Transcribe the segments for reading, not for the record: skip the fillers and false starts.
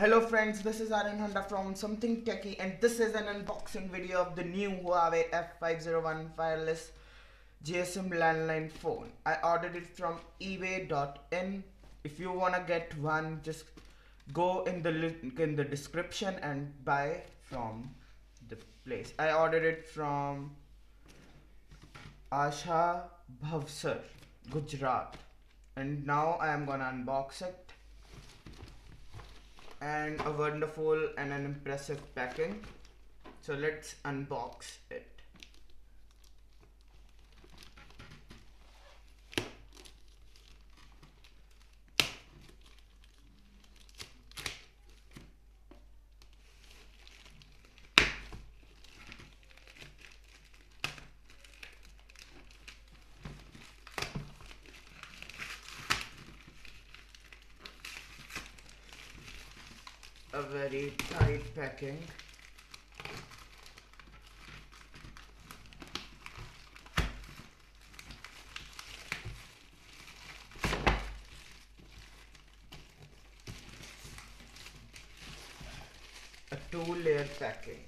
Hello friends, this is Aryan Honda from Something Techie, and this is an unboxing video of the new Huawei F501 wireless GSM landline phone. I ordered it from ebay.in. If you wanna get one, just go in the link in the description and buy from the place. I ordered it from Asha Bhavsar, Gujarat, and now I am gonna unbox it. And a wonderful and an impressive packing. So let's unbox it. A very tight packing. A two-layer packing.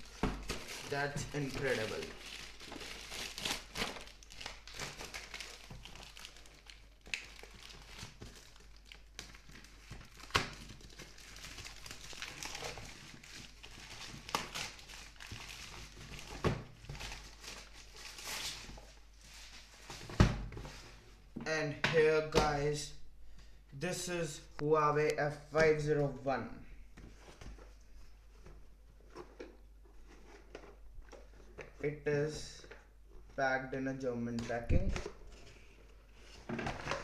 That's incredible. And here guys, this is Huawei F501. It is packed in a German packing,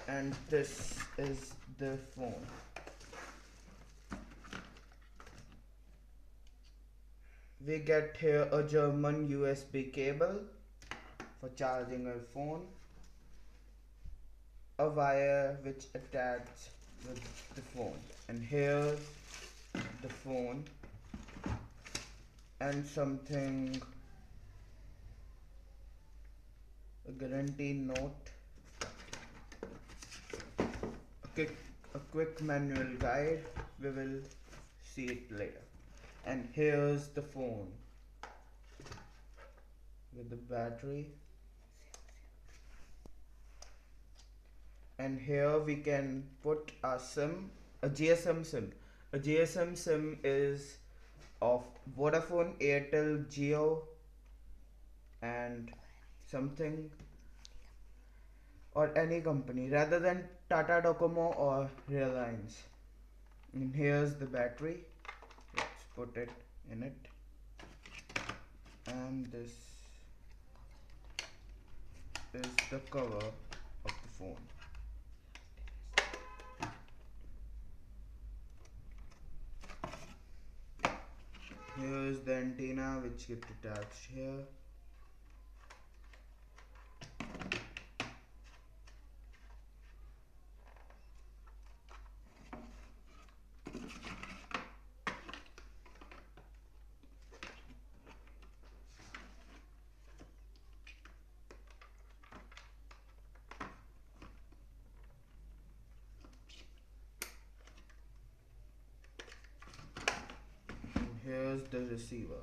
and this is the phone. We get here a German USB cable for charging our phone, a wire which attaches with the phone, and here's the phone, and something, a guarantee note, a quick manual guide. We will see it later. And here's the phone with the battery. And here we can put a SIM, a GSM SIM. A GSM SIM is of Vodafone, Airtel, Jio, and something, or any company rather than Tata Docomo or Reliance. And here's the battery. Let's put it in it. And this is the cover of the phone. Here's the antenna which gets attached here. Here's the receiver.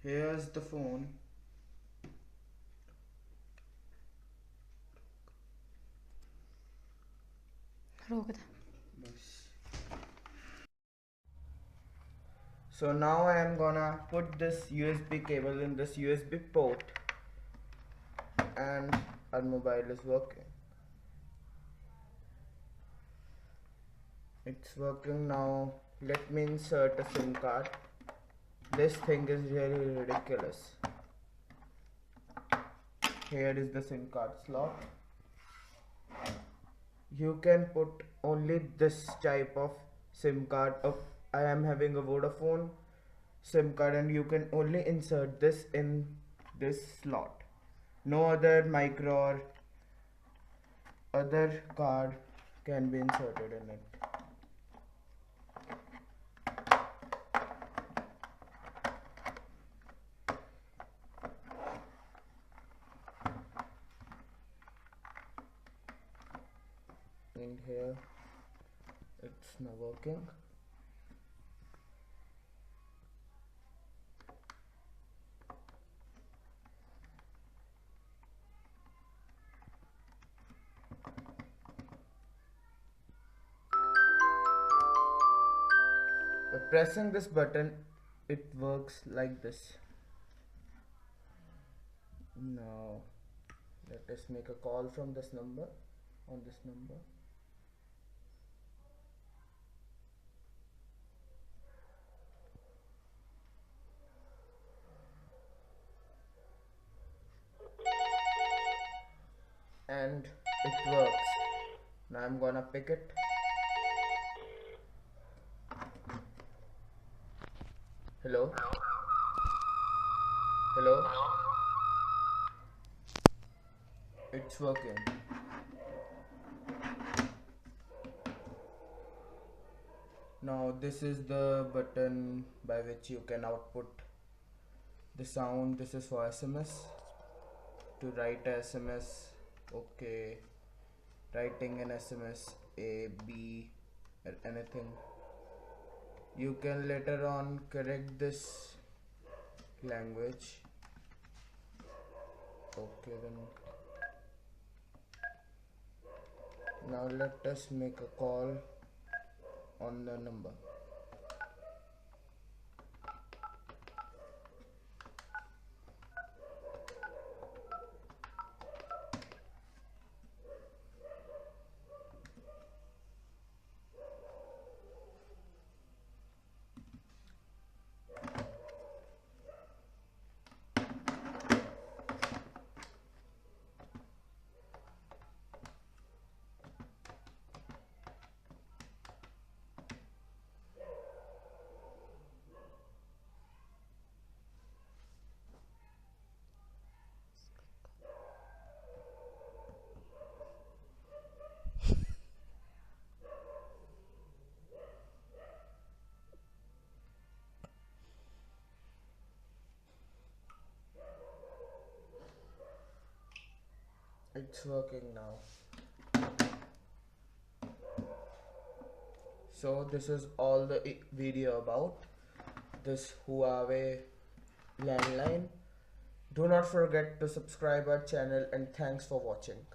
Here's the phone. So now I am gonna put this USB cable in this USB port, and our mobile is working. It's working now. Let me insert a SIM card. This thing is really ridiculous. Here is the SIM card slot. You can put only this type of SIM card. I am having a Vodafone SIM card, and you can only insert this in this slot. No other micro or other card can be inserted in it. In here it's not working. By pressing this button it works like this. Now let us make a call from this number, on this number. And it works. Now I'm gonna pick it. Hello? Hello? It's working. Now this is the button by which you can output the sound. This is for SMS. To write a SMS, okay. Writing an SMS, A, B, or anything. You can later on correct this language. Okay then. Now let us make a call on the number. It's working now. So this is all the video about this Huawei landline. Do not forget to subscribe our channel and thanks for watching.